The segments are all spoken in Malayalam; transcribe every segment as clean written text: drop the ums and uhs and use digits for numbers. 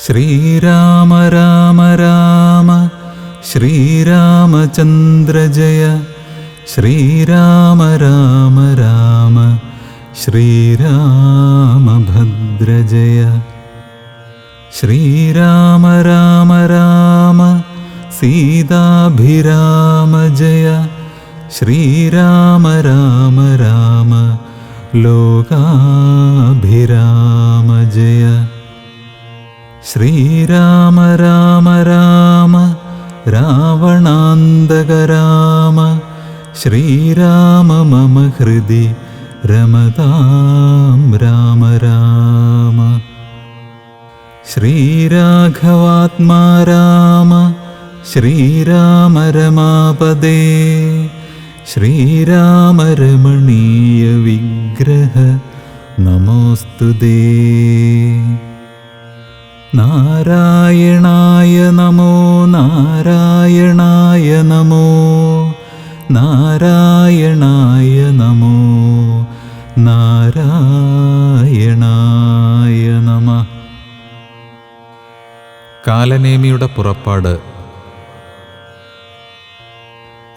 ശ്രീരാമ രാമ രാമ ശ്രീരാമചന്ദ്ര ജയ. ശ്രീരാമ രാമ രാമ ശ്രീരാമഭദ്ര ജയ. ശ്രീരാമ രാമ രാമ സീതാഭിരാമ ജയ. ശ്രീരാമ രാമ രാമ ലോകാഭിരാമ ജയ. ശ്രീരാമ രാമ രാമ രാവണാന്തക രാമ. ശ്രീരാമ മമ ഹൃദി രമതാം രാമ രാമ. ശ്രീരാഘവാത്മാ രാമ. ശ്രീരാമ രമാപദേ. ശ്രീരാമ രമണീയ വിഗ്രഹ നമോസ്തുതേ. നാരായണായ നമോ നാരായണായ നമോ നാരായണായ നമോ നാരായണായ നമഃ. കാലനേമിയുടെ പുറപ്പാട്.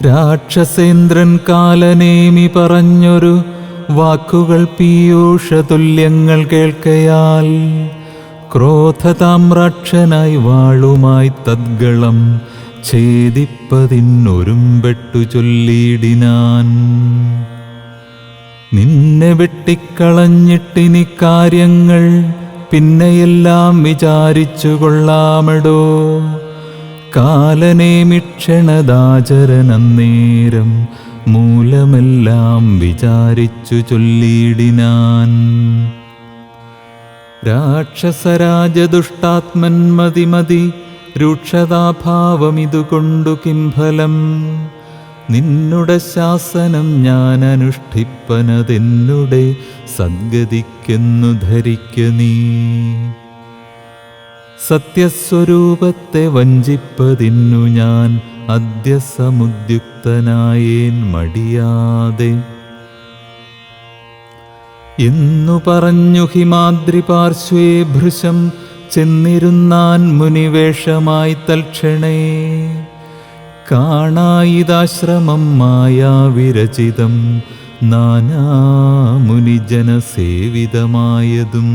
രാക്ഷസേന്ദ്രൻ കാലനേമി പറഞ്ഞൊരു വാക്കുകൾ പീയൂഷതുല്യങ്ങൾ കേൾക്കയാൽ ക്രോധതാമ്രാക്ഷനായി വാളുമായി തദ്ഗളം ഛേദിപ്പതിനൊരുമ്പെട്ടു ചൊല്ലിയിടിനാൻ. നിന്നെ വെട്ടിക്കളഞ്ഞിട്ടിനി കാര്യങ്ങൾ പിന്നെയെല്ലാം വിചാരിച്ചു കൊള്ളാമെടോ. കാലനേമിക്ഷണദാചരനന്നേരം മൂലമെല്ലാം വിചാരിച്ചു ചൊല്ലിയിടിനാൻ. രാക്ഷസരാജദുഷ്ടാത്മൻ മതിമതി രൂക്ഷതാഭാവമിതുകൊണ്ടു കിംഫലം. നിന്നുടെ ശാസനം ഞാൻ അനുഷ്ഠിപ്പനതെന്നുടെ സദ്ഗതിക്കെന്നു ധരിക്ക നീ. സത്യസ്വരൂപത്തെ വഞ്ചിപ്പതിന്നു ഞാൻ അദ്യ സമുദ്യുക്തനായേൻ മടിയാതെ എന്നു പറഞ്ഞു ഹിമാദ്രി പാർശ്വേ ഭൃശം ചെന്നിരുന്നാൻ മുനിവേഷമായി തൽക്ഷണേ. കാണായിതാശ്രമം മായാവിരചിതം നാനാമുനിജനസേവിതമായതും.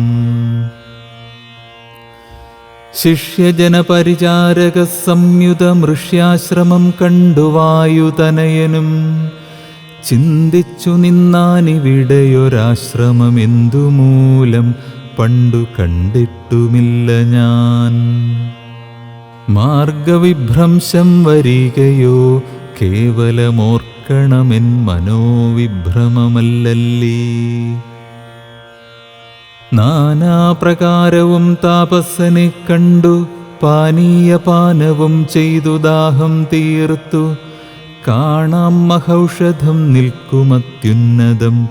ശിഷ്യജനപരിചാരക സംയുതമൃഷ്യാശ്രമം കണ്ടു വായുതനയനും ചിന്തിച്ചു നിന്നാനിവിടെയൊരാശ്രമമെന്തുമൂലം പണ്ടു കണ്ടിട്ടുമില്ല ഞാൻ. മാർഗവിഭ്രംശം വരികയോ കേവലമോർക്കണമെൻ മനോവിഭ്രമമല്ലല്ലീ. നാനാപ്രകാരവും താപസ്സനെ കണ്ടു പാനീയപാനവും ചെയ്തു ദാഹം തീർത്തു. കാണാം മഹൗഷധം നിൽക്കുമത്യുന്നതം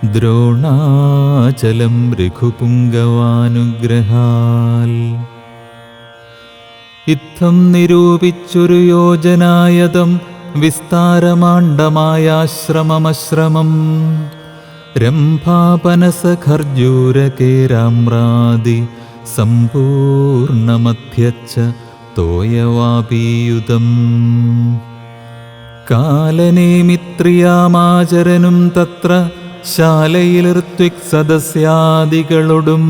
ദ്രോണാചലം രഘുപുങ്കവാനുഗ്രഹാൽ. ഇത്തം നിരൂപിച്ചൊരു യോജനായതം വിസ്താരമാണ്ഡമായാശ്രമമശ്രമം. രംഭാപനസഖർജൂരകേരാമ്രാദി സമ്പൂർണമധ്യച്ച തോയവാപീയുതം. കാലനേമിത്രിയാമാചരനും തത്ര ശാലയിലിർത്വിക് സദസ്യാദികളൊടും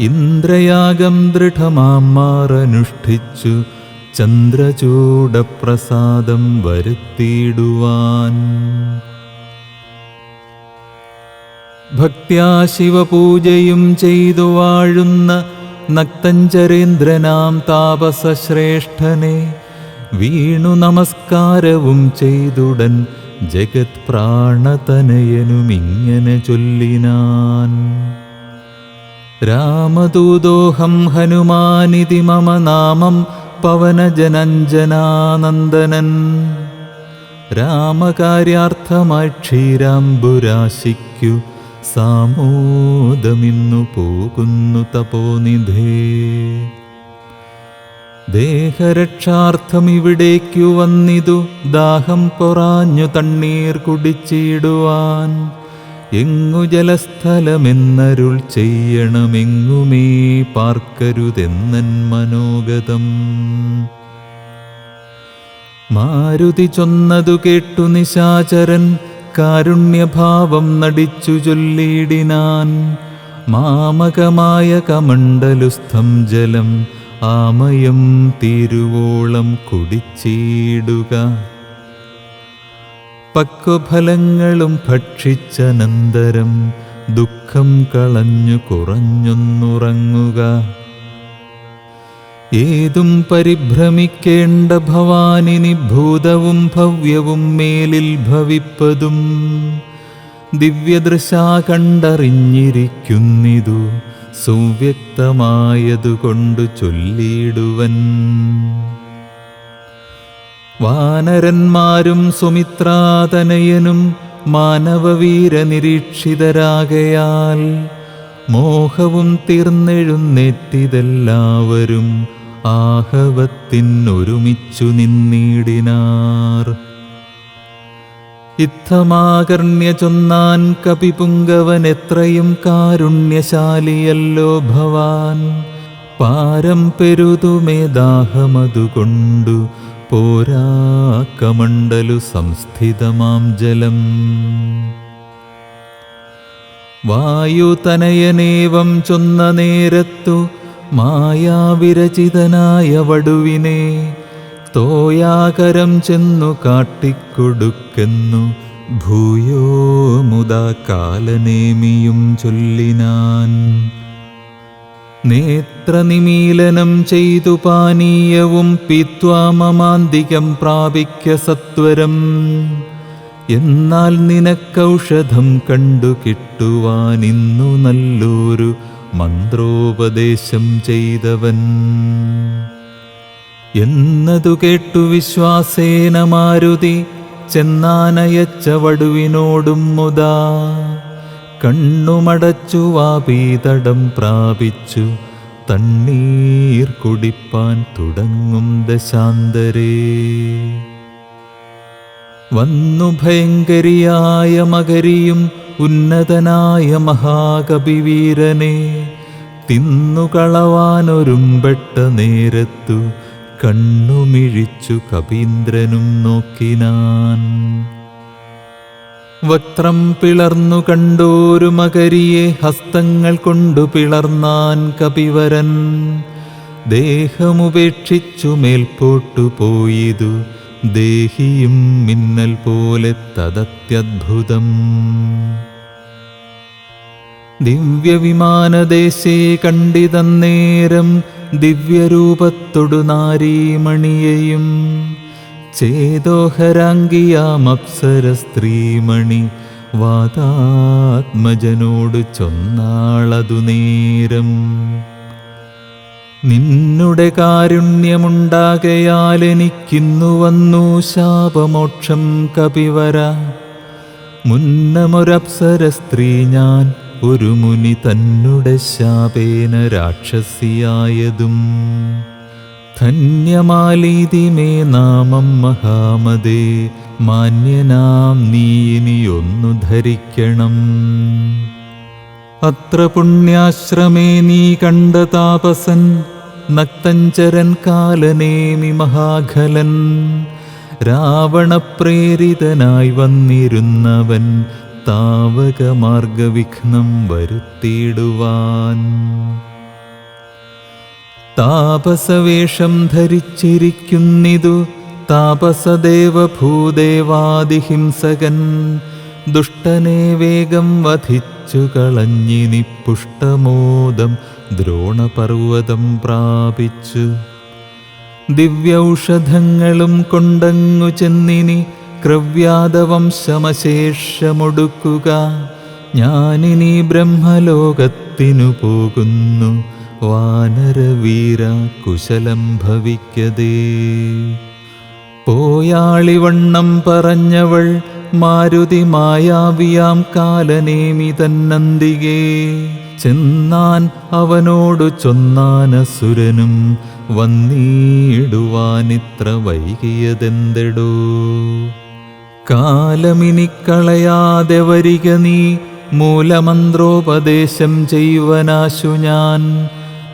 ഇന്ദ്രയാഗം ദൃഢമാമാറനുഷ്ഠിച്ചു ചന്ദ്രചൂഡപ്രസാദം വരുത്തിയിടുവാൻ. ഭക്ത്യാ ശിവപൂജയും ചെയ്തു വാഴുന്ന നക്തഞ്ചരേന്ദ്രനാം താപസശ്രേഷ്ഠനെ വീണു നമസ്കാരവും ചെയ്തുടൻ ജഗത് പ്രാണതനയനുമിങ്ങനെ ചൊല്ലിനാൻ. രാമദൂതോഹം ഹനുമാനിതി മമ നാമം പവനജനഞ്ജനാനന്ദനൻ. രാമകാര്യാർത്ഥമായി ക്ഷീരാംബുരാശിക്കു സാമോദമിന്നു പോകുന്നു തപോനിധേ. ദേഹരക്ഷാർത്ഥം ഇവിടേക്കു വന്നിതു ദാഹം പൊറാഞ്ഞു തണ്ണീർ കുടിച്ചിടുവാൻ. എങ്ങു ജലസ്ഥലമെന്നരുൾ ചെയ്യണമെങ്ങുമേ പാർക്കരുതെന്നൻ മനോഗതം. മാരുതി ചൊന്നതു കേട്ടു നിശാചരൻ കാരുണ്യഭാവം നടിച്ചു ചൊല്ലിയിടിനാൻ. മാമകമായ കമണ്ഡലുസ്ഥം ജലം ആമയം തീരുവോളം കുടിച്ചിടുക. പക്വഫലങ്ങളും ഭക്ഷിച്ചനന്തരം ദുഃഖം കളഞ്ഞു കുറഞ്ഞൊന്നുറങ്ങുക. ഏതും പരിഭ്രമിക്കേണ്ട ഭവാനിനി ഭൂതവും ഭവ്യവും മേലിൽ ഭവിപ്പതും ദിവ്യദൃശാ കണ്ടറിഞ്ഞിരിക്കുന്നിതു സുവ്യക്തമായതുകൊണ്ടു ചൊല്ലിയിടുവൻ. വാനരന്മാരും സുമിത്രാതനയനും മാനവവീര നിരീക്ഷിതരാകയാൽ മോഹവും തീർന്നെഴുന്നേറ്റിതെല്ലാവരും ആഹവത്തിനൊരുമിച്ചു നിന്നിടിനാർ. ഇത്തമാകർണ്യ ചൊന്നാൻ കപിപുങ്കവൻ എത്രയും കാരുണ്യശാലിയല്ലോ ഭവാൻ. പാരം പെരുതുമേ ദാഹമതുകൊണ്ടു പോരാ കമണ്ഡലു സംസ്ഥിതമാം ജലം. വായുതനയനേവം ചൊന്ന നേരത്തു മായാവിരചിതനായ വടുവിനെ തോയാകരം ചെന്നു കാട്ടിക്കൊടുക്കെന്നു ഭൂയോ മുദാ കാലനേമിയും ചൊല്ലിനാൻ. നേത്രനിമീലനം ചെയ്തു പാനീയവും പീത്വാ മമാന്തികം പ്രാപിക്ക സത്വരം. എന്നാൽ നിനക്കൗഷധം കണ്ടു കിട്ടുവാനിന്നു നല്ലൊരു മന്ത്രോപദേശം ചെയ്തവൻ. എന്നതു കേട്ടു വിശ്വാസേന മാരുതി ചെന്നാനയച്ച വടുവിനോടും മുതാ. കണ്ണുമടച്ചു വാപീതടം പ്രാപിച്ചു തണ്ണീർ കുടിപ്പാൻ തുടങ്ങും ദശാന്തരേ. വന്നു ഭയങ്കരിയായ മകരിയും ഉന്നതനായ മഹാകപിവീരനെ തിന്നുകളവാനൊരുമ്പെട്ട നേരത്തു കണ്ണുമിഴിച്ചു കപീന്ദ്രനും നോക്കിനാൻ. വക്രം പിളർന്നു കണ്ടോരു മകരിയെ ഹസ്തങ്ങൾ കൊണ്ടു പിളർന്നാൻ കപിവരൻ. ദേഹമുപേക്ഷിച്ചു മേൽപോട്ടു പോയിതു ദേഹിയും മിന്നൽ പോലെ തദത്യദ്ഭുതം. ദിവ്യവിമാനദേശേ കണ്ടിതന്നേരം ദിവ്യരൂപത്തൊടു നാരീമണിയെയും ചേതോഹരാംഗിയാമപ്സര സ്ത്രീമണി വാതാത്മജനോട് ചൊന്നാളതു നേരം. നിന്നുടെ കാരുണ്യമുണ്ടാകയാൽ എനിക്കിന്നു വന്നു ശാപമോക്ഷം കപിവര. മുന്നമൊരപ്സര സ്ത്രീ ഞാൻ ഒരു മുനി തന്നുടെ ശാപേന രാക്ഷസിയായതും. ധന്യമാലീതി മേ നാമം മഹാമതേ, മാന്യനാം നീ ഇനിയൊന്നു ധരിക്കണം. അത്ര പുണ്യാശ്രമേ നീ കണ്ട താപസൻ നക്തഞ്ചരൻ കാലനേമി മഹാഖലൻ. രാവണപ്രേരിതനായി വന്നിരുന്നവൻ താവകമാർഗവിഘ്നം വരുത്തിയിടുവാൻ. താപസവേഷം ധരിച്ചിരിക്കുന്നിതു താപസദേവഭൂദേവാദിഹിംസകൻ. ദുഷ്ടനെ വേഗം വധിച്ചു കളഞ്ഞിനി പുഷ്ടമോദം ദ്രോണപർവ്വതം പ്രാപിച്ചു. ദിവ്യൌഷധങ്ങളും കൊണ്ടങ്ങു ചെന്നിനി ക്രവ്യാദവംശമശേഷമൊടുക്കുക. ഞാനിനി ബ്രഹ്മലോകത്തിനു പോകുന്നു, വാനരവീര കുശലം ഭവിക്കതേ. പോയാളിവണ്ണം പറഞ്ഞവൾ മാരുതി മായാവിയാം കാലനേമി തന്നന്തികേ. ചെന്നാൻ അവനോടു ചൊന്നാനസുരനും വന്നിടുവാനിത്ര വൈകിയതെന്തെടോ. കാലമിനി കളയാതെ വരിക നീ മൂലമന്ത്രോപദേശം ചെയ്വനാശു ഞാൻ.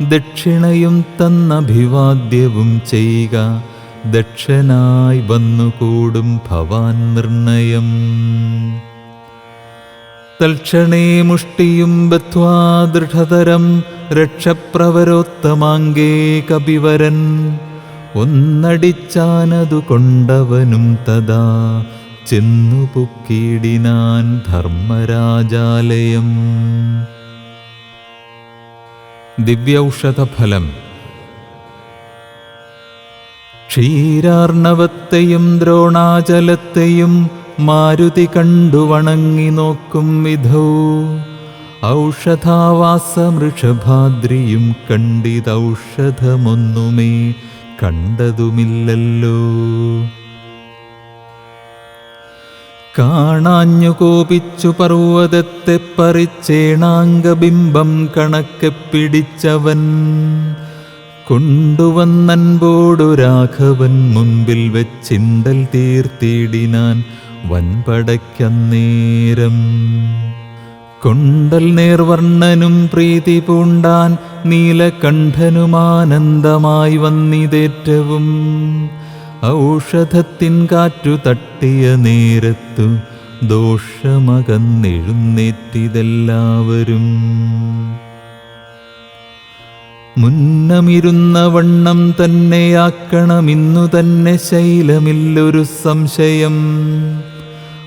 ദക്ഷിണയും തന്നഭിവാദ്യവും ചെയ്യുക, ദക്ഷനായി വന്നുകൂടും ഭവാൻ നിർണയം. തൽക്ഷണേ മുഷ്ടിയും ബദ്ധ്വാ ദൃഢതരം രക്ഷപ്രവരോത്തമാങ്കേ കപിവരൻ. ഒന്നടിച്ചാനതു കൊണ്ടവനും തഥാ ചെന്നു പുക്കിടിനാൻ ധർമ്മരാജാലയം. ദിവ്യൌഷധഫലം. ക്ഷീരാർണവത്തെയും ദ്രോണാചലത്തെയും മാരുതി കണ്ടു വണങ്ങി നോക്കും വിധൗ. ഔഷധാവാസമൃഷഭാദ്രിയും കണ്ടിതൗഷധമൊന്നുമേ കണ്ടതുമില്ലല്ലോ. കാണാഞ്ഞു കോപിച്ചു പർവ്വതത്തെ പറിച്ചേണാംഗബിംബം കണക്കെ പിടിച്ചവൻ. കൊണ്ടുവന്നൻപോടു രാഘവൻ മുൻപിൽ വെച്ചിണ്ടൽ തീർത്തിടിനാൻ വൻപടയ്ക്കന്നേരം. കൊണ്ടൽ നേർവർണ്ണനും പ്രീതി പൂണ്ടാൻ, നീലകണ്ഠനുമാനന്ദമായി വന്നിതേറ്റവും. ഔഷധത്തിൻ കാറ്റു തട്ടിയ നേരത്തു ദോഷമകന്നെഴുന്നേറ്റിതെല്ലാവരും. മുന്നമിരുന്ന വണ്ണം തന്നെയാക്കണമിന്നു തന്നെ ശൈലമില്ലൊരു സംശയം.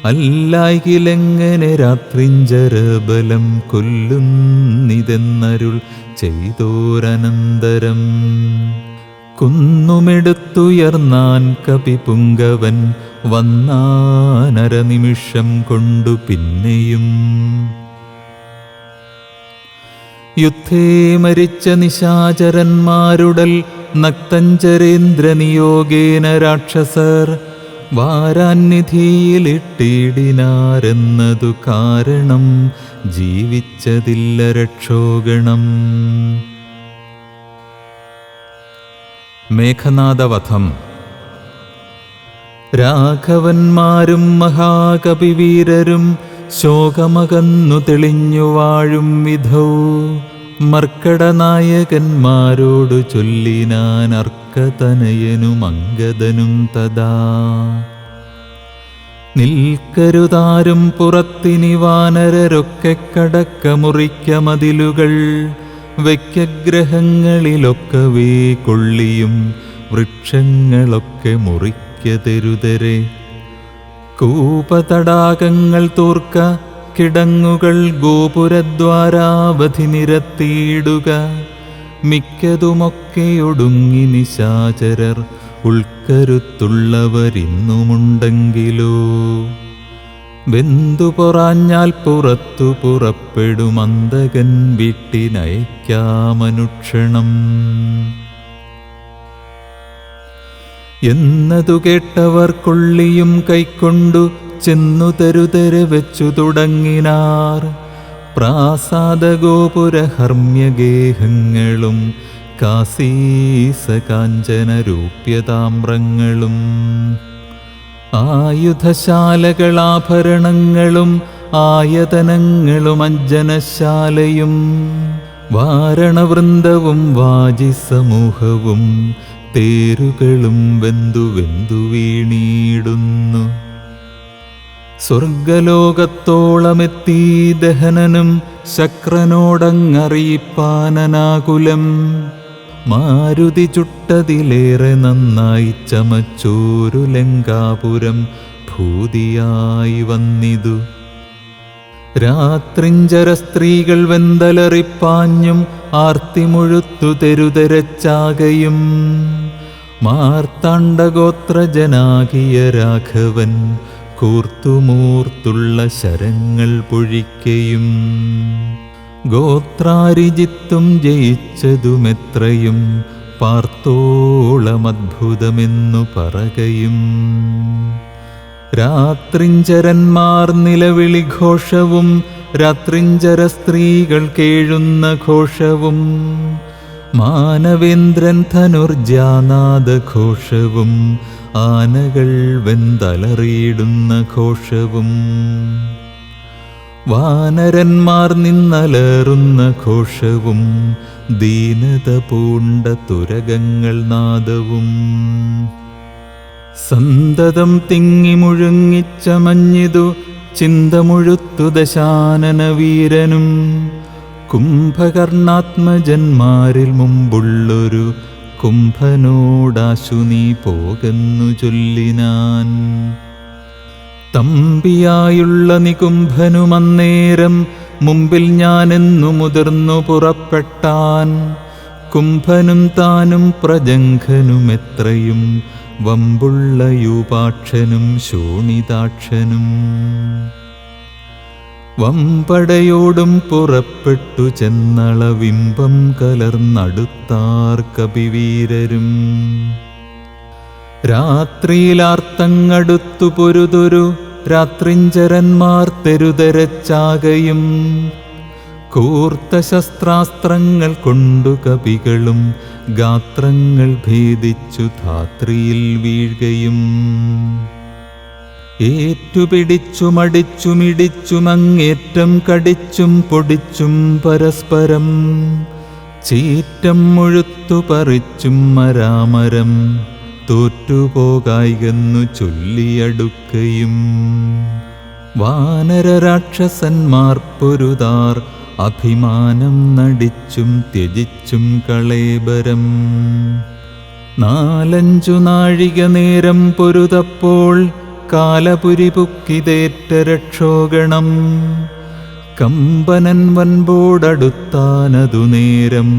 അല്ലായിലെങ്ങനെ രാത്രിഞ്ചരബലം കൊല്ലുന്നിതെന്നരുൾ ചെയ്തോരനന്തരം. കുന്നുമെടുത്തുയർന്നാൻ കപിപുങ്കവൻ, വന്നാനരനിമിഷം കൊണ്ടു പിന്നെയും. യുദ്ധേ മരിച്ച നിശാചരന്മാരുടൽ നക്തഞ്ചരേന്ദ്രനിയോഗേന രാക്ഷസർ വാരാന്നിധിയിലിട്ടിടിനാരെന്നതു കാരണം ജീവിച്ചതില്ല രക്ഷോഗണം. മേഘനാദവധം. രാഘവന്മാരും മഹാകപിവീരരും ശോകമകന്നു തെളിഞ്ഞു വാഴും വിധൗ. മർക്കടനായകന്മാരോടു ചൊല്ലിനാൻ അർക്കതനയനും അംഗദനും തഥാ. നിൽക്കരുതാരും പുറത്തിനി വാനരരൊക്കെ കടക്ക മുറിക്ക മതിലുകൾ. വയ്ക്കഗ്രഹങ്ങളിലൊക്കവേ കൊള്ളിയും വൃക്ഷങ്ങളൊക്കെ മുറിക്കതെരുതരെ. കൂപതടാകങ്ങൾ തോർക്ക, കിടങ്ങുകൾ ഗോപുരദ്വാരാവധി നിരത്തിയിടുക. മിക്കതുമൊക്കെ ഒടുങ്ങി നിശാചരർ ഉൾക്കരുത്തുള്ളവരിന്നുമുണ്ടെങ്കിലോ. വെന്തു പൊറാഞ്ഞാൽ പുറത്തു പുറപ്പെടുമന്തകൻ വീട്ടിനയക്കാമനുക്ഷണം. എന്നതു കേട്ടവർ കൊള്ളിയും കൈക്കൊണ്ടു ചെന്നു തരുതരെ വെച്ചു തുടങ്ങിനാർ. പ്രാസാദഗോപുരഹർമ്മ്യഗേഹങ്ങളും കാസീസകാഞ്ചനരൂപ്യതാമ്രങ്ങളും ആയുധശാലകളാഭരണങ്ങളും ആയതനങ്ങളും അഞ്ജനശാലയും വാരണവൃന്ദവും വാജിസമൂഹവും തേരുകളും വെന്തു വെന്തു വീണിടുന്നു. സ്വർഗലോകത്തോളമെത്തി ദഹനനും ശക്രനോടങ്ങറിയിപ്പാനനാകുലം. മാരുതി ചുട്ടതിലേറെ നന്നായി ചമച്ചോരു ലങ്കാപുരം ഭൂതിയായി വന്നിതു. രാത്രിഞ്ചര സ്ത്രീകൾ വെന്തലറിപ്പാഞ്ഞും ആർത്തിമുഴുത്തു തെരുതെരച്ചാകയും. മാർത്താണ്ഡഗോത്രജനാകിയ രാഘവൻ കൂർത്തുമൂർത്തുള്ള ശരങ്ങൾ പൊഴിക്കയും. ഗോത്രാരിജിത്തും ജയിച്ചതുമെത്രയും പാർത്തോളമദ്ഭുതമെന്നു പറകയും. രാത്രിഞ്ചരന്മാർ നിലവിളി ഘോഷവും രാത്രിഞ്ചര സ്ത്രീകൾ കേഴുന്ന ഘോഷവും മാനവേന്ദ്രൻ ധനുർജാനാദഘോഷവും ആനകൾ വെന്തലറിയിടുന്ന ഘോഷവും വാനരന്മാർ നിന്നലറുന്ന ഘോഷവും ദീനത പൂണ്ട തുരകങ്ങൾ നാദവും സന്തതം തിങ്ങി മുഴുങ്ങിച്ചമഞ്ഞിതു ചിന്തമുഴുത്തു ദശാനന വീരനും കുംഭകർണാത്മജന്മാരിൽ മുമ്പുള്ളൊരു കുംഭനോടാശു നീ പോകെന്നു ചൊല്ലിനാൻ. തമ്പിയായുള്ള നികുംഭനുമന്നേരം മുമ്പിൽ ഞാനെന്നു മുതിർന്നു പുറപ്പെട്ടാൻ. കുംഭനും താനും പ്രജംഘനുമെത്രയും വമ്പുള്ള യൂപാക്ഷനും ശോണിതാക്ഷനും വമ്പടയോടും പുറപ്പെട്ടു ചെന്നളവിംബം കലർന്നടുത്താർ കപിവീരരും. രാത്രിയിലാർത്തങ്ങടുത്തു പൊരുതൊരു രാത്രിഞ്ചരന്മാർ തെരുതെരച്ചാകയും കൂർത്ത ശസ്ത്രാസ്ത്രങ്ങൾ കൊണ്ടു കപികളും ഗാത്രങ്ങൾ ഭേദിച്ചു ധാത്രിയിൽ വീഴുകയും ഏറ്റുപിടിച്ചും അടിച്ചുമിടിച്ചും അങ്ങേറ്റം കടിച്ചും പൊടിച്ചും പരസ്പരം ചീറ്റം മുഴുത്തു പറിച്ചും മരാമരം തോറ്റുപോകായികെന്നു ചൊല്ലിയടുക്കയും വാനരരാക്ഷസന്മാർ പൊരുതാർ അഭിമാനം നടിച്ചും ത്യജിച്ചും കളേബരം. 4-5 നാഴിക നേരം പൊരുതപ്പോൾ കാലപുരി പുക്കിതേറ്റ രക്ഷോഗണം. കമ്പനൻ വൻപോടടുത്താനതു നേരം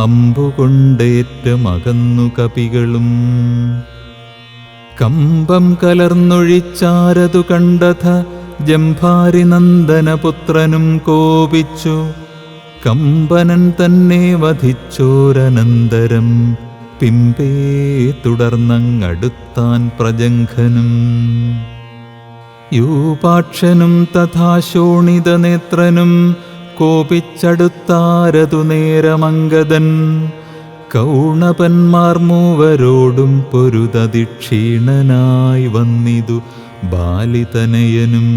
അമ്പുകൊണ്ടേറ്റമകന്നു കപികളും. കമ്പം കലർന്നൊഴിച്ചാരതു കണ്ടഥ ജംഭാരി നന്ദനപുത്രനും കോപിച്ചു. കമ്പനൻ തന്നെ വധിച്ചോരനന്തരം പിമ്പേ തുടർന്നങ്ങടുത്താൻ പ്രജംഘനും. യൂപാക്ഷനും തഥാ ശോണിതനേത്രനും കോപിച്ചടുത്താരതു നേരമംഗദൻ. കൗണപന്മാർ മൂവരോടും പൊരുതതിക്ഷീണനായി വന്നിതു ബാലിതനയനും.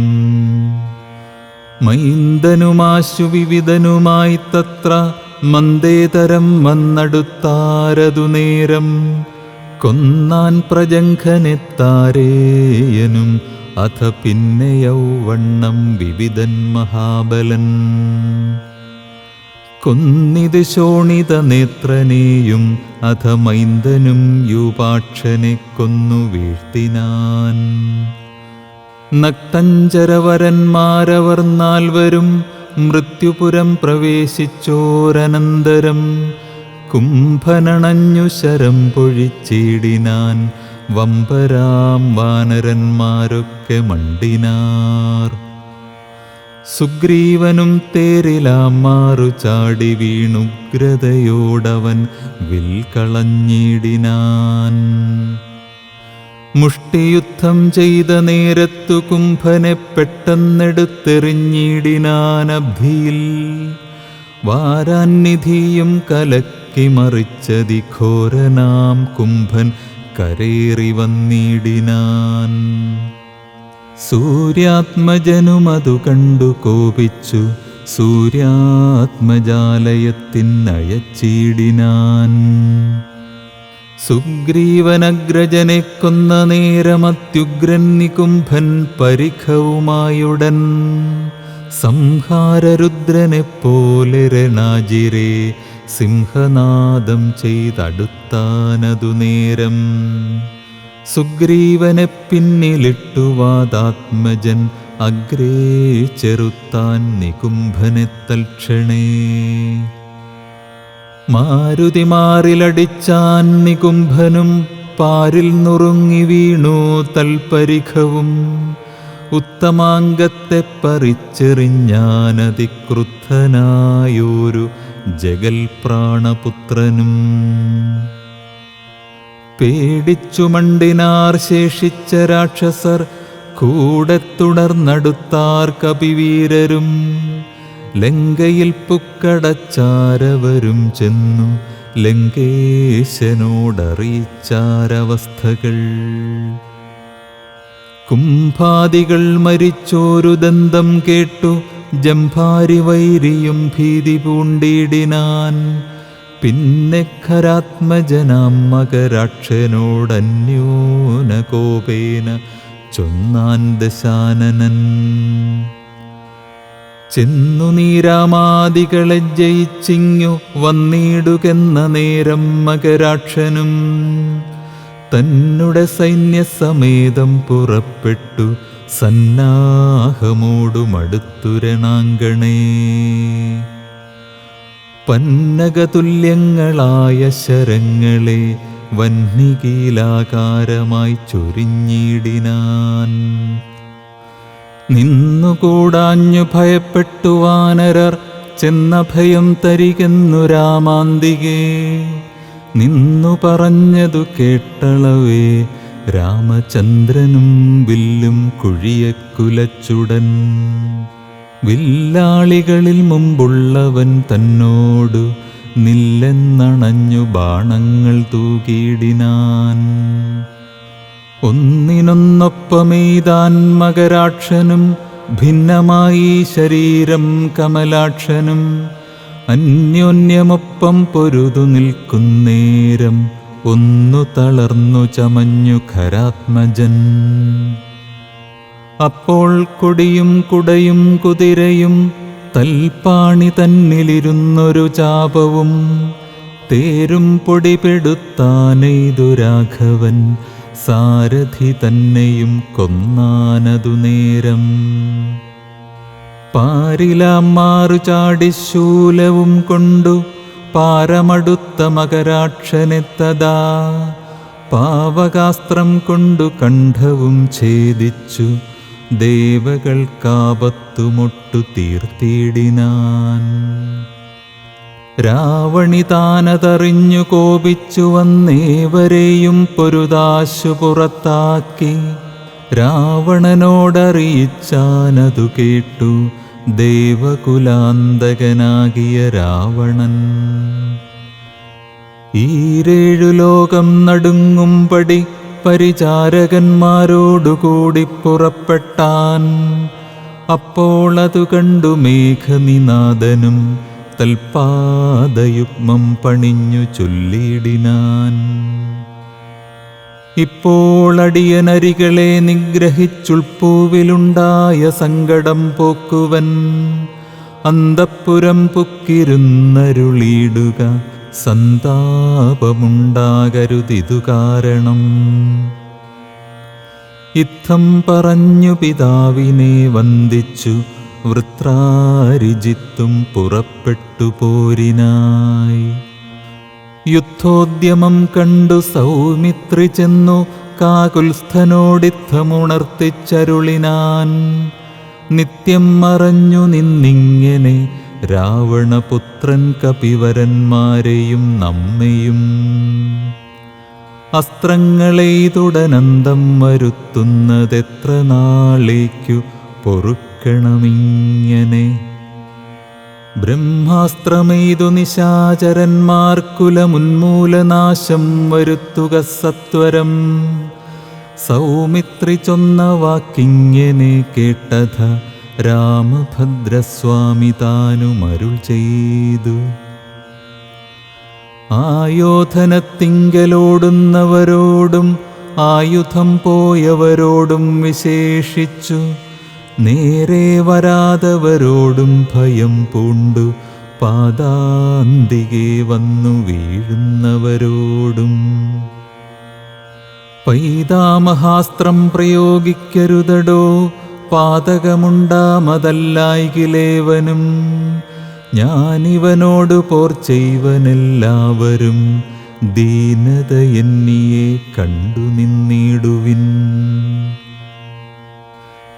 മൈന്ദനുമാശു വിവിധനുമായി തത്ര മന്ദേതരം വന്നടുത്താരതു നേരം കൊന്നാൻ പ്രജംഘനെത്താരേയനും. അഥ പിന്നെ യൗവണ്ണം വിവിധൻ മഹാബലൻ കൊന്നിത് ശോണിത നേത്രനെയും അഥ മൈന്ദനും യൂപാക്ഷനെ കൊന്നു വീഴ്ത്തിനാൻ. നക്തഞ്ചരവരന്മാരവർ 4 മൃത്യുപുരം പ്രവേശിച്ചോരനന്തരം കുംഭനണഞ്ഞു ശരം പൊഴിച്ചിടിനാൻ. വമ്പരാം വാനരന്മാരൊക്കെ മണ്ടിനാർ. സുഗ്രീവനും തേരിലാം മാറു ചാടി വീണുഗ്രതയോടവൻ വിൽകളഞ്ഞിടിനാൻ. മുഷ്ടിയുദ്ധം ചെയ്ത നേരത്തു കുംഭനെ പെട്ടെന്നെടുത്തെറിഞ്ഞിടിനാനബ്ധിയിൽ. വാരാന്നിധിയും കലക്കി മറിച്ചതി ഘോരനാം കുംഭൻ കരേറി വന്നിടിനാൻ. സൂര്യാത്മജനുമതു കണ്ടു കോപിച്ചു സൂര്യാത്മജാലയത്തിനയച്ചിടിനാൻ. സുഗ്രീവനഗ്രജനെ കൊന്ന നേരമത്യുഗ്രൻ നികുംഭൻ പരിഖവുമായുടൻ. സംഹാരരുദ്രനെപ്പോലെ രണാജിരെ സിംഹനാദം ചെയ്തടുത്താനതു നേരം. സുഗ്രീവനെ പിന്നിലിട്ടു വാദാത്മജൻ അഗ്രേ ചെറുത്താൻ നികുംഭനെ തൽക്ഷണേ. മാരുതി മാറിലടിച്ചാൻ നികുംഭനും പാരിൽ നുറുങ്ങി വീണു തൽപരിഖവും. ഉത്തമാംഗത്തെ പറിച്ചെറിഞ്ഞാനതിക്രുദ്ധനായൊരു ജഗൽപ്രാണപുത്രനും. പേടിച്ചു മണ്ടിനാർ ശേഷിച്ച രാക്ഷസർ കൂടെ തുടർന്നടുത്താർ കപിവീരരും. ലങ്കയിൽ പുക്കടച്ചാരവരും ചെന്നു ലങ്കേശനോടറിയിച്ചാരവസ്ഥകൾ. കുംഭാദികൾ മരിച്ചോരു ദന്തം കേട്ടു ജംഭാരി വൈരിയും ഭീതി പൂണ്ടിടിനാൻ. പിന്നെ ഖരാത്മജനാം മകരാക്ഷനോടന്യോനകോപേന ചൊന്നാൻ ദശാനനൻ. ചെന്നു നീരാമാദികളെ ജയിച്ചിങ്ങു വന്നിടുകെന്ന നേരം മകരാക്ഷനും തന്നുടെ സൈന്യസമേതം പുറപ്പെട്ടു സന്നാഹമോടുമടുത്തു രണാങ്കണേ. പന്നകതുല്യങ്ങളായ ശരങ്ങളെ വഹ്നികീലാകാരമായി ചൊരിഞ്ഞിടിനാൻ. നിന്നുകൂടാഞ്ഞു ഭയപ്പെട്ടു വാനരർ ചെന്ന ഭയം തരികെന്നു രാമാന്തികേ. നിന്നു പറഞ്ഞതു കേട്ടളവേ രാമചന്ദ്രനും വില്ലും കുഴിയക്കുലച്ചുടൻ. വില്ലാളികളിൽ മുമ്പുള്ളവൻ തന്നോടു നില്ലെന്നണഞ്ഞു ബാണങ്ങൾ തൂകിയിടിനാൻ. ഒന്നിനൊന്നൊപ്പമെയ്താൻ മകരാക്ഷനും ഭിന്നമായി ശരീരം കമലാക്ഷനും. അന്യോന്യമൊപ്പം പൊരുതു നിൽക്കുന്നേരം ഒന്നു തളർന്നു ചമഞ്ഞു ഖരാത്മജൻ. അപ്പോൾ കൊടിയും കുടയും കുതിരയും തൽപ്പാണി തന്നിലിരുന്നൊരു ചാപവും തേരും പൊടിപെടുത്താനെയ്തു രാഘവൻ സാരഥി തന്നെയും കൊന്നാനതു നേരം. പാരിലാം മാറു ചാടിശൂലവും കൊണ്ടു പാരമടുത്ത മകരാക്ഷനെത്തതാ പാവകാസ്ത്രം കൊണ്ടു കണ്ഠവും ഛേദിച്ചു ദേവകൾക്കാപത്തുമൊട്ടു തീർത്തിടിനാൻ. രാവണി താനതറിഞ്ഞു കോപിച്ചു വന്നേവരെയും പൊരുതാശു പുറത്താക്കി. രാവണനോടറിയിച്ചാനതു കേട്ടു ദേവകുലാന്തകനാകിയ രാവണൻ. ഈരേഴു ലോകം നടുങ്ങുംപടി പരിചാരകന്മാരോടുകൂടി പുറപ്പെട്ടാൻ. അപ്പോൾ അതു കണ്ടു മേഘനിനാദനും തൽപാദയുഗ്മം പണിഞ്ഞു ചൊല്ലിയിടിനാൻ. ഇപ്പോൾ അടിയനരികളെ നിഗ്രഹിച്ചുൾപ്പൂവിലുണ്ടായ സങ്കടം പോക്കുവൻ. അന്തഃപുരം പുക്കിരുന്നരുളിയിടുക സന്താപമുണ്ടാകരുതിതു കാരണം. ഇത്തം പറഞ്ഞു പിതാവിനെ വന്ദിച്ചു വൃത്രാരിജിത്തും പുറപ്പെട്ടു പോരിനായി. യുദ്ധോദ്യമം കണ്ടു സൗമിത്രി ചെന്നു കാകുൽസ്ഥനോടിത്തമുണർത്തിച്ചരുളിനാൻ. നിത്യം മറഞ്ഞു നിന്നിങ്ങനെ രാവണപുത്രൻ കപിവരന്മാരെയും നമ്മെയും. അസ്ത്രങ്ങളെയ്തുടനന്തം വരുത്തുന്നതെത്ര നാളേക്കു പൊറുക്കണമിങ്ങനെ. ബ്രഹ്മാസ്ത്രമെയ്തു നിശാചരന്മാർക്കുലമുന്മൂലനാശം വരുത്തുക സത്വരം. സൗമിത്രി ചൊന്ന വാക്കിങ്ങനെ കേട്ടഥ രാമഭദ്രസ്വാമി താനുമരുൾ ചെയ്തു. ആയോധനത്തിങ്കലോടുന്നവരോടും ആയുധം പോയവരോടും വിശേഷിച്ചു നേരെ വരാതവരോടും ഭയം പൂണ്ടു പാദാന്തികെ വന്നു വീഴുന്നവരോടും. പൈതാമഹാസ്ത്രം പ്രയോഗിക്കരുതടോ പാതകമുണ്ടാമതല്ലായികിലേവനും. ഞാനിവനോട് പോർ ചെയ്വനെല്ലാവരും ദീനതയെന്നിയെ കണ്ടു നിന്നിടുവിൻ.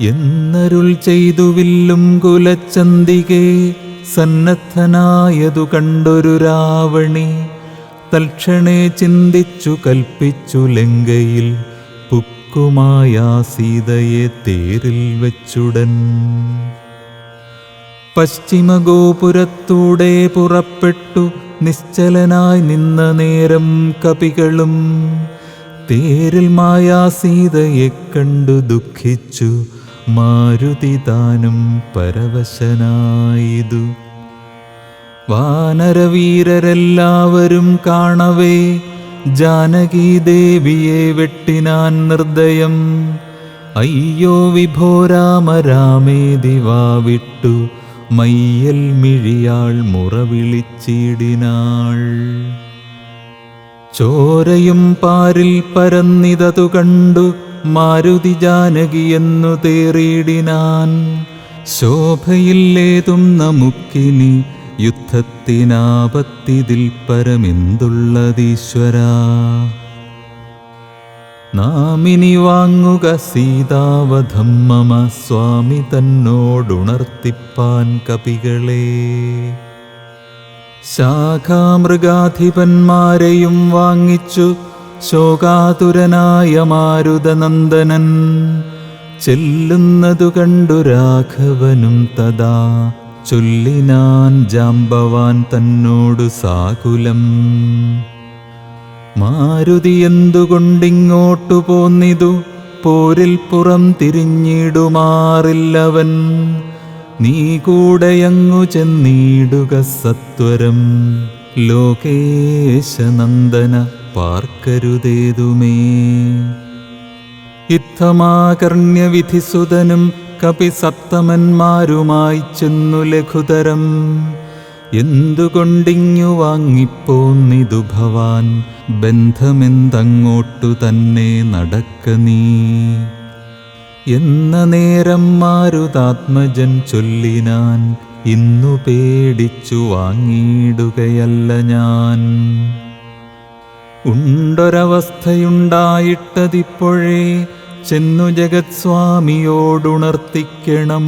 എന്നരുൾ ചെയ്തു വില്ലും കുലച്ചന്തികെ സന്നദ്ധനായതു കണ്ടൊരു രാവണി. തൽക്ഷണേ ചിന്തിച്ചു കൽപ്പിച്ചു ലങ്കയിൽ പുക്കുമായാ സീതയെ തേരിൽ വെച്ചുടൻ. പശ്ചിമഗോപുരത്തൂടെ പുറപ്പെട്ടു നിശ്ചലനായി നിന്ന നേരം കപികളും തേരിൽ മായാ സീതയെ കണ്ടു ദുഃഖിച്ചു മാരുതി താനും പരവശനായിതു. വാനരവീരരെല്ലാവരും കാണവേ ജാനകീദേവിയെ വെട്ടിനാൻ നിർദ്ദയം. അയ്യോ വിഭോ രാമ രാമേതി വാവിട്ടു മയ്യൽ മിഴിയാൾ മുറവിളിച്ചിടിനാൾ. ചോരയും പാരിൽ പരന്നിതതു കണ്ടു മാരുതി ജാനകിയെന്നു തേറിയിടിനാൻ. ശോഭയില്ലേതും നമുക്കിനി യുദ്ധത്തിനാപത്തിതിൽ പരമെന്തുള്ളതീശ്വരാ. നാമിനി വാങ്ങുക സീതാവധം മമ സ്വാമി തന്നോടുണർത്തിപ്പാൻ കപികളെ. ശാഖാമൃഗാധിപന്മാരെയും വാങ്ങിച്ചു ശോകാതുരനായ മാരുതനന്ദനൻ. ചെല്ലുന്നതു കണ്ടു രാഘവനും തഥാ ചൊല്ലിനാൻ ജാംബവാൻ തന്നോടു സാകുലം. മാരുതി എന്തുകൊണ്ടിങ്ങോട്ടു പോന്നിതു പോരിൽ പുറം തിരിഞ്ഞിടുമാറില്ലവൻ. നീ കൂടെയങ്ങു ചെന്നിടുക സത്വരം ലോകേശനന്ദന പാർക്കരുതേതുമേ. യുദ്ധമാകർണ്യവിധിസുതനും കപിസപ്തമന്മാരുമായി ചെന്നു ലഘുതരം. എന്തുകൊണ്ടിങ്ങു വാങ്ങിപ്പോന്നിതു ഭവാൻ ബന്ധമെന്തങ്ങോട്ടു തന്നെ നടക്ക നീ. എന്ന നേരം മാരുതാത്മജൻ ചൊല്ലിനാൻ ഇന്നു പേടിച്ചു വാങ്ങിയിടുകയല്ല ഞാൻ. ഉണ്ടൊരവസ്ഥയുണ്ടായിട്ടതിപ്പോഴേ ചെന്നു ജഗത്സ്വാമിയോടുണർത്തിക്കണം.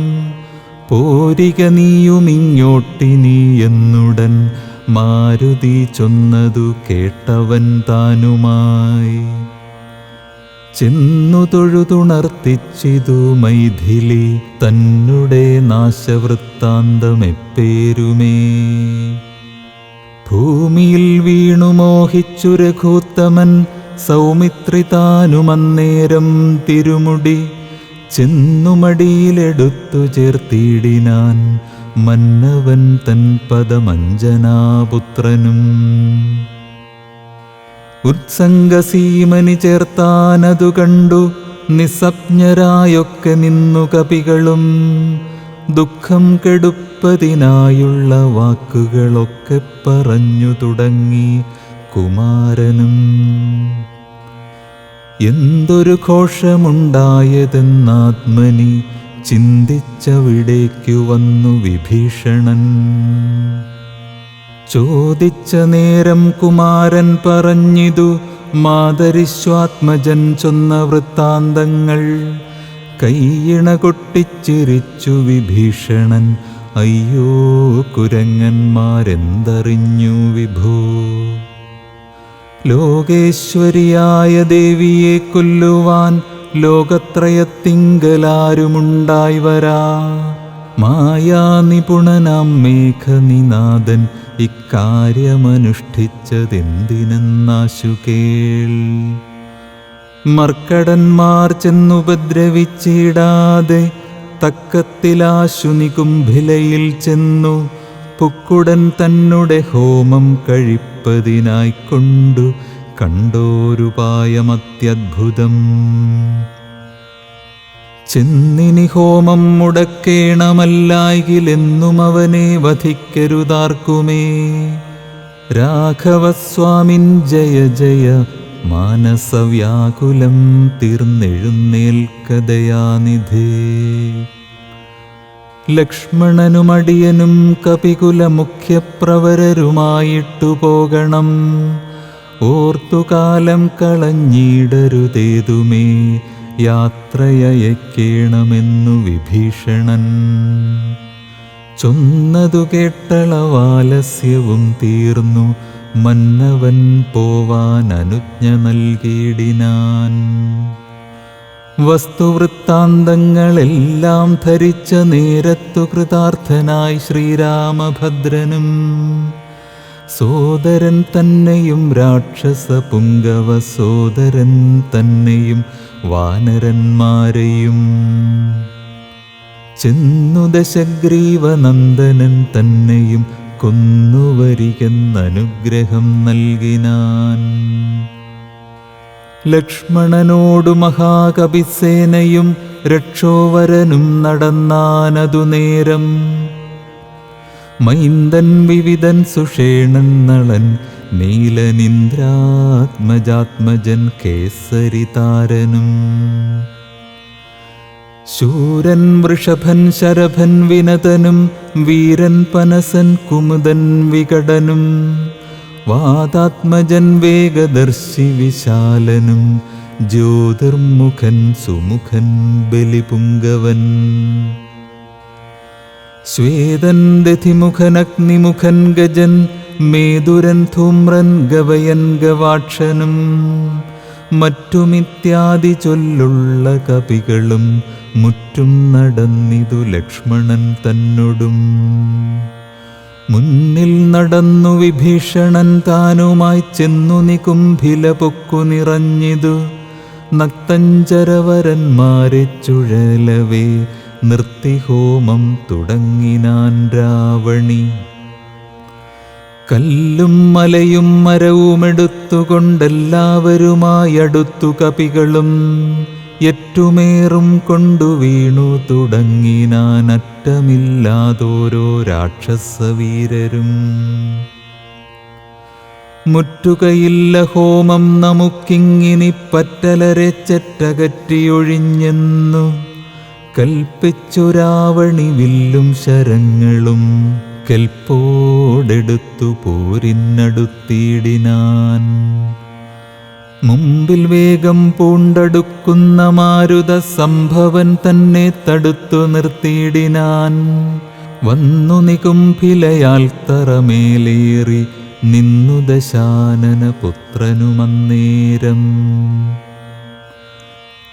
പോരിക നീയുമിങ്ങോട്ടിനി എന്നുടൻ മാരുതി ചൊന്നതു കേട്ടവൻ താനുമായി. ചെന്നു തൊഴുതുണർത്തിച്ചിതു മൈഥിലി തന്നുടെ നാശവൃത്താന്തമെപ്പേരുമേ. ഭൂമിയിൽ വീണു മോഹിച്ചു രഘൂത്തമൻ സൗമിത്രി താനുമന്നേരം തിരുമുടി ചെന്നുമടിയിലെടുത്തു ചേർത്തിടിനാൻ മന്നവൻ തൻ പദമഞ്ജനാപുത്രനും. ഉത്സംഗസീമനി ചേർത്താനതു കണ്ടു നിസ്സജ്ഞരായൊക്കെ നിന്നു കപികളും. ദുഃഖം കെടുപ്പതിനായുള്ള വാക്കുകളൊക്കെ പറഞ്ഞു തുടങ്ങി കുമാരനും. എന്തൊരു ഘോഷമുണ്ടായതെന്നാത്മനി ചിന്തിച്ചവിടേക്കു വന്നു വിഭീഷണൻ. ചോദിച്ച നേരം കുമാരൻ പറഞ്ഞിതു മാതരിശ്വാത്മജൻ ചൊന്ന വൃത്താന്തങ്ങൾ. കൈയിണ കൊട്ടിച്ചിരിച്ചു വിഭീഷണൻ അയ്യോ കുരങ്ങന്മാരെന്തറിഞ്ഞു വിഭോ. ലോകേശ്വരിയായ ദേവിയെ കൊല്ലുവാൻ ലോകത്രയത്തിങ്കലാരുമുണ്ടായി വരാ. മായാനിപുണനാം മേഘനിനാഥൻ ഇക്കാര്യമനുഷ്ഠിച്ചതെന്തിനെന്നാശു കേൾ. മർക്കടന്മാർ ചെന്നുപദ്രവിച്ചിടാതെ തക്കത്തിലാശു നികുംഭിലയിൽ ചെന്നു പുക്കുടൻ തന്നുടെ ഹോമം കഴിപ്പതിനായിക്കൊണ്ടു കണ്ടോരുപായമത്യദ്ഭുതം. ചെന്നിനി ഹോമം മുടക്കേണമല്ലായികിലെന്നും അവനെ വധിക്കരുതാർക്കുമേ. രാഘവസ്വാമിൻ ജയ ജയ മാനസവ്യാകുലം തീർന്നെഴുന്നേൽക്കദയാനിധേ. ലക്ഷ്മണനുമടിയനും കപികുലമുഖ്യപ്രവരരുമായിട്ടു പോകണം. ഓർത്തുകാലം കളഞ്ഞിടരുതേതുമേ യാത്രയയക്കേണമെന്നു വിഭീഷണൻ. ചൊന്നതു കേട്ടളവാലസ്യവും തീർന്നു മന്നവൻ പോവാൻ അനുജ്ഞ നൽകിയിടിനാൻ. വസ്തുവൃത്താന്തങ്ങളെല്ലാം ധരിച്ച നേരത്തു കൃതാർത്ഥനായി ശ്രീരാമഭദ്രനും സോദരൻ തന്നെയും രാക്ഷസ പുങ്കവ സോദരൻ തന്നെയും വാനരന്മാരെയും ചെന്നു ദശഗ്രീവനന്ദനൻ തന്നെയും കൊന്നുവരികെന്നനുഗ്രഹം നൽകിനാൻ. ലക്ഷ്മണനോടു മഹാകപിസേനയും രക്ഷോവരനും നടന്നാനതു നേരം. മൈന്ദൻ വിവിധൻ സുഷേണൻ നളൻ നീലനിന്ദ്രാത്മജാത്മജൻ കേസരിതാരനും. ശൂരൻ വൃഷഭൻ ശരഭൻ വിനതനും വീരൻ പനസൻ കുമുദൻ വികടനും. വാതാത്മജൻ വേഗദർശി വിശാലനും ജ്യോതിർമുഖൻ സുമുഖൻ ബലിപുങ്കവൻ. ശ്വേതൻ ദധിമുഖൻ അഗ്നിമുഖൻ ഗജൻ മേതുരൻ ധൂമ്രൻ ഗവയൻ ഗവാക്ഷനും. മറ്റുമിത്യാദി ചൊല്ലുള്ള കവികളും മുറ്റും നടന്നിതു ലക്ഷ്മണൻ തന്നോടും. മുന്നിൽ നടന്നു വിഭീഷണൻ താനുമായി ചെന്നു നികുംഭില പൊക്കു നിറഞ്ഞിതു. നക്തഞ്ചരവരന്മാരെ ചുഴലവേ നിർത്തിഹോമം തുടങ്ങിനാൻ രാവണി. കല്ലും മലയും മരവുമെടുത്തുകൊണ്ടെല്ലാവരുമായടുത്തു കപികളും. എറ്റുമേറും കൊണ്ടു വീണു തുടങ്ങിനാൻ അറ്റമില്ലാതോരോ രാക്ഷസവീരരും. മുറ്റുകയില്ല ഹോമം നമുക്കിങ്ങിനി പറ്റലരെ ചെറ്റകറ്റിയൊഴിഞ്ഞെന്നു കൽപ്പിച്ചു രാവണി വില്ലും ശരങ്ങളും കെൽപ്പോടെടുത്തു പോരിനടുത്തിടിനാൻ. മുമ്പിൽ വേഗം പൂണ്ടടുക്കുന്ന മാരുത സംഭവൻ തന്നെ തടുത്തു നിർത്തിയിടിനാൻ. വന്നു നികുംഭിലയാൽ തറമേലേറി നിന്നു ദശാനന പുത്രനുമന്നേരം.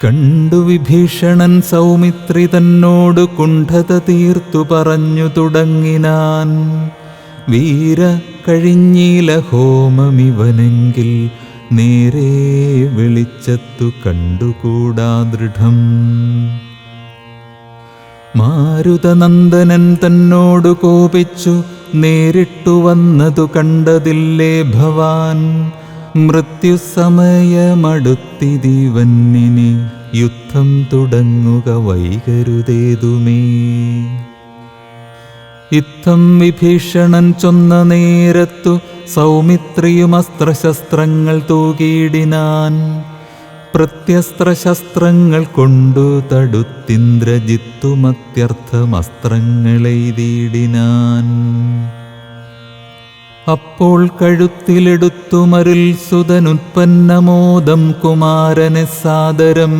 കണ്ടു വിഭീഷണൻ സൗമിത്രി തന്നോടു കുണ്ഠത തീർത്തു പറഞ്ഞു തുടങ്ങിനാൻ. വീര കഴിഞ്ഞീല ഹോമമിവനെങ്കിൽ നേരെ വെളിച്ചത്തു കണ്ടുകൂടാ ദൃഢം. മാരുതനന്ദനൻ തന്നോടു കോപിച്ചു നേരിട്ടു വന്നതു കണ്ടതില്ലേ ഭവാൻ. മൃത്യുസമയമടുത്തിതിവന്നിനി യുദ്ധം തുടങ്ങുക വൈകരുതേതുമേ. ഇത്തം വിഭീഷണൻ ചൊന്ന നേരത്തു സൗമിത്രിയും അസ്ത്രശസ്ത്രങ്ങൾ തൂകിയിടിനാൻ. പ്രത്യസ്ത്രശസ്ത്രങ്ങൾ കൊണ്ടു തടുത്തിന്ദ്രജിത്തുമത്യർത്ഥമസ്ത്രങ്ങളെയ്തിടിനാൻ. അപ്പോൾ കഴുത്തിലെടുത്തു മരുൽ സുതനുത്പന്നമോദം കുമാരനെ സാദരം.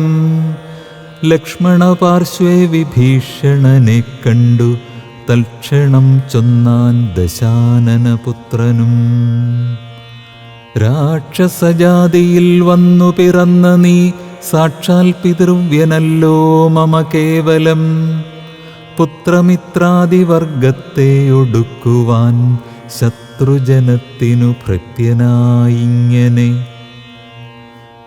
ലക്ഷ്മണ പാർശ്വേ വിഭീഷണനെ കണ്ടു തൽക്ഷണം ചൊന്നാൻ ദശാനനപുത്രനും. രാക്ഷസജാതിയിൽ വന്നു പിറന്ന നീ സാക്ഷാൽ പിതൃവ്യനല്ലോ മമ കേവലം. പുത്രമിത്രാദിവർഗത്തെ ഒടുക്കുവാൻ ശത്രുജനത്തിനു ഭൃത്യനായിങ്ങനെ.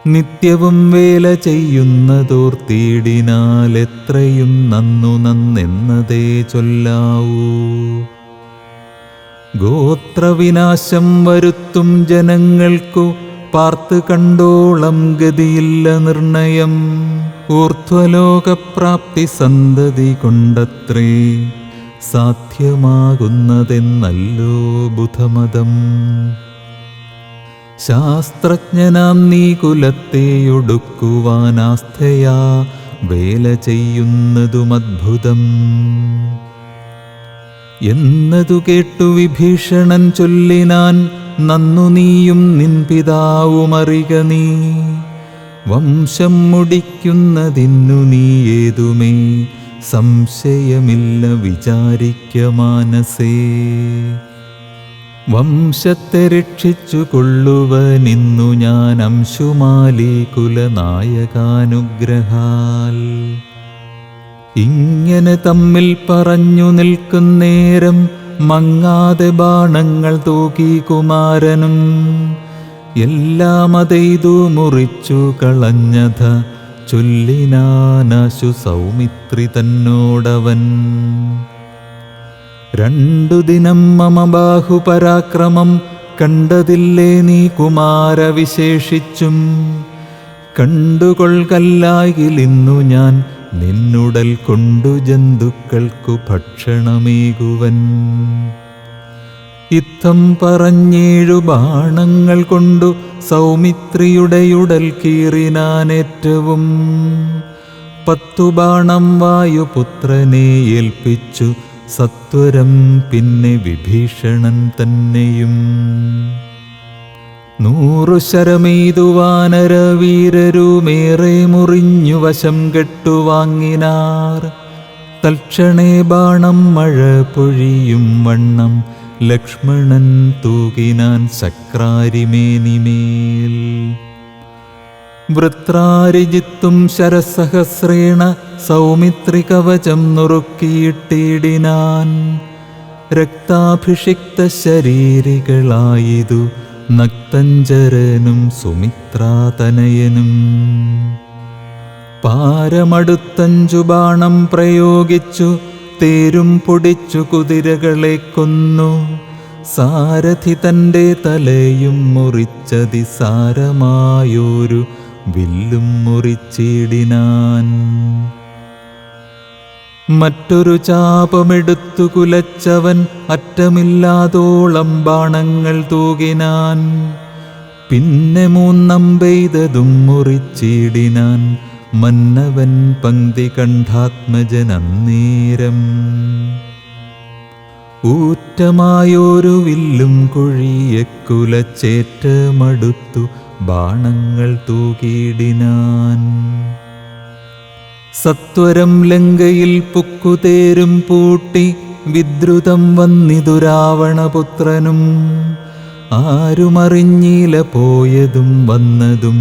നിത്യവും വേല ചെയ്യുന്നതോർത്തിയിടിനാൽ എത്രയും നന്നു നന്നെന്നതേ ചൊല്ലാവൂ. ഗോത്രവിനാശം വരുത്തും ജനങ്ങൾക്കു പാർത്ത് കണ്ടോളം ഗതിയില്ല നിർണയം. ഊർധ്വലോകപ്രാപ്തി സന്തതി കൊണ്ടത്രേ സാധ്യമാകുന്നതെന്നല്ലോ ബുധമതം. ശാസ്ത്രജ്ഞനാം നീ കുലത്തെയൊടുക്കുവാനാസ്ഥയാ വേല ചെയ്യുന്നതുമദ്ഭുതം എന്നതു കേട്ടു വിഭീഷണൻ ചൊല്ലിനാൻ. നന്നു നീയും നിൻ പിതാവുമറിക നീ. വംശം മുടിക്കുന്നതിന്നു നീ ഏതുമേ സംശയമില്ല വിചാരിക്ക മാനസേ. വംശത്തെ രക്ഷിച്ചു കൊള്ളുവനിന്നു ഞാൻ അംശുമാലി കുലനായകാനുഗ്രഹാൽ. ഇങ്ങനെ തമ്മിൽ പറഞ്ഞു നിൽക്കുന്നേരം മങ്ങാതെ ബാണങ്ങൾ തൂക്കി കുമാരനും. എല്ലാം അതെയ്തു മുറിച്ചു കളഞ്ഞത ചൊല്ലിനാനാശു സൗമിത്രി തന്നോടവൻ. 2 ദിനം മമ ബാഹുപരാക്രമം കണ്ടതില്ലേ നീ കുമാരവിശേഷിച്ചും. കണ്ടുകൊൾകല്ലായിലിന്നു ഞാൻ നിന്നുടൽ കൊണ്ടു ജന്തുക്കൾക്കു ഭക്ഷണമേകുവൻ. ഇത്തം പറഞ്ഞേഴു ബാണങ്ങൾ കൊണ്ടു സൗമിത്രിയുടെയുടൽ കീറിനാനേറ്റവും. 10 ബാണം വായുപുത്രനെ ഏൽപ്പിച്ചു സത്വരം പിന്നെ വിഭീഷണൻ തന്നെയും. 100 ശരമെയ്തു വാനരവീരരുമേറെ മുറിഞ്ഞു വശം കെട്ടുവാങ്ങിനാർ. തൽക്ഷണേ ബാണം മഴ പൊഴിയും വണ്ണം ലക്ഷ്മണൻ തൂകിനാൻ ശക്രാരിമേനിമേൽ. വൃത്രാരിജിത്തും ശരസഹസ്രേണ സൗമിത്രി കവചം നുറുക്കിയിട്ടിടിനാൻ. രക്താഭിഷിക്ത ശരീരികളായിതു നക്തഞ്ചരനും സുമിത്രാതനയനും. പാരമടുത്തഞ്ചു ബാണം പ്രയോഗിച്ചു തേരും പൊടിച്ചു കുതിരകളെ കൊന്നു. സാരഥി തൻ്റെ തലയും മുറിച്ചതിസാരമായൊരു വില്ലും മുറിച്ചിടിനാൻ. മറ്റൊരു ചാപമെടുത്തു കുലച്ചവൻ അറ്റമില്ലാതോളം ബാണങ്ങൾ തൂകിനാൻ. പിന്നെ 3 അമ്പെയ്തതും മുറിച്ചിടിനാൻ മന്നവൻ പങ്ക്തി കണ്ഠാത്മജൻ അന്നേരം. ഊറ്റമായൊരു വില്ലും കുഴിയെ കുലച്ചേറ്റമടുത്തു ബാണങ്ങൾ തൂകിയിടിനാൻ. സത്വരം ലങ്കയിൽ പുക്കുതേരും പൂട്ടി വിദ്രുതം വന്നിതു രാവണപുത്രനും. ആരുമറിഞ്ഞില പോയതും വന്നതും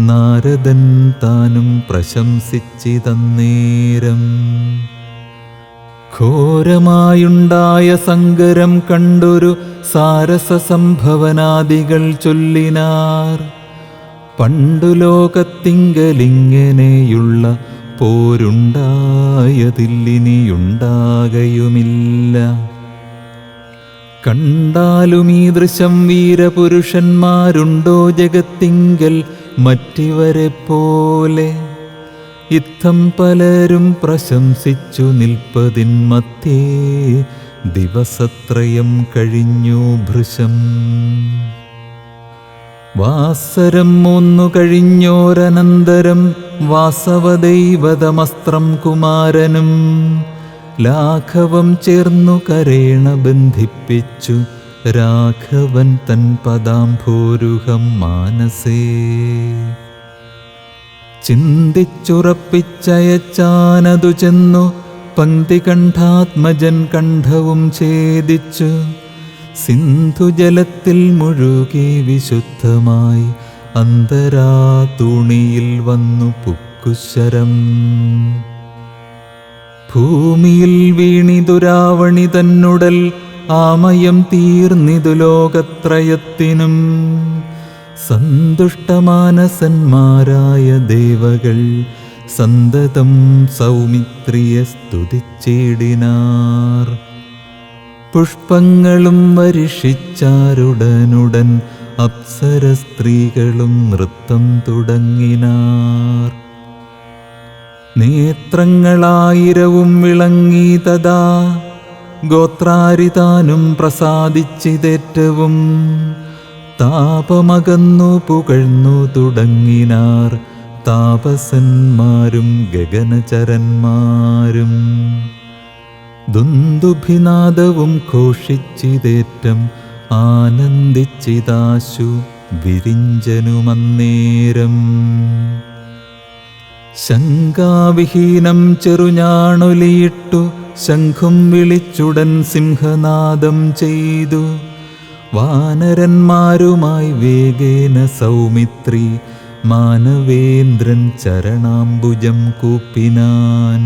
നാരദൻ താനും പ്രശംസിച്ചിതന്നേരം. ഘോരമായുണ്ടായ സങ്കരം കണ്ടൊരു സാരസ സംഭവനാദികൾ ചൊല്ലിനാർ. പണ്ടു ലോകത്തിങ്കലിങ്ങനെയുള്ള പോരുണ്ടായതില്ലിനിയുണ്ടാകയുമില്ല. കണ്ടാലും ഈ ദൃശം വീരപുരുഷന്മാരുണ്ടോ ജഗത്തിങ്കൽ മറ്റിവരെ പോലെ. ഇത്തം പലരും പ്രശംസിച്ചു നിൽപ്പതിൻ മധ്യേ ദിവസത്രയം കഴിഞ്ഞു ഭൃശം. വാസരം 3 കഴിഞ്ഞോരനന്തരം വാസവദൈവതമസ്ത്രം കുമാരനും ലാഘവം ചേർന്നു കരേണ ബന്ധിപ്പിച്ചു രാഘവൻ തൻ പദാംഭോരുഹം മാനസേ. ചിന്തിച്ചുറപ്പിച്ചയച്ചാനതു ചെന്നു പങ്ക്തികണ്ഠാത്മജൻ കണ്ഠവും ഛേദിച്ചു. സിന്ധുജലത്തിൽ മുഴുകി വിശുദ്ധമായി അന്തരാതൂണിയിൽ വന്നു പുക്കുശരം. ഭൂമിയിൽ വീണിതു രാവണി തന്നുടൽ ആമയം തീർന്നിതു ലോകത്രയത്തിനും. സന്തുഷ്ടമാനസന്മാരായ ദേവകൾ സന്തതം സൗമിത്രിയെ സ്തുതിച്ചിടിനാർ. പുഷ്പങ്ങളും വരിഷിച്ചാരുടനുടൻ അപ്സര സ്ത്രീകളും നൃത്തം തുടങ്ങിനാർ. നേത്രങ്ങളായിരവും വിളങ്ങി തഥാ ഗോത്രാരിതാനും പ്രസാദിച്ചിതേറ്റവും. താപമകന്നു പുകഴ്ന്നു തുടങ്ങിനാർ താപസന്മാരും ഗഗനചരന്മാരും. ദുന്ദുഭിനാദവും ഘോഷിച്ചിതേറ്റം ആനന്ദിച്ചിതാശു വിരിഞ്ചനുമന്നേരം. ശങ്കാവിഹീനം ചെറുഞാണൊലിയിട്ടു ശംഖും വിളിച്ചുടൻ സിംഹനാദം ചെയ്തു. വാനരന്മാരുമായി വേഗേന സൗമിത്രി മാനവേന്ദ്രൻ ചരണാംബുജം കൂപ്പിനാൻ.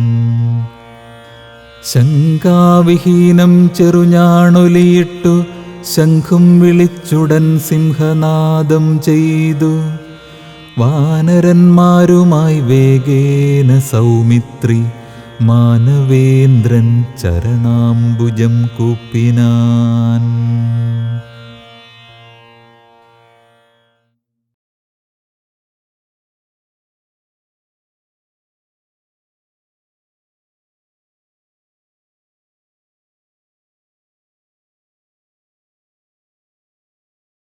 ശങ്കാവിഹീനം ചെറുഞാണൊലിയിട്ടു ശംഖും വിളിച്ചുടൻ സിംഹനാദം ചെയ്തു. വാനരന്മാരുമായി വേഗേന സൗമിത്രി മാനവേന്ദ്രൻ ചരണാംബുജം കൂപ്പിനാൻ.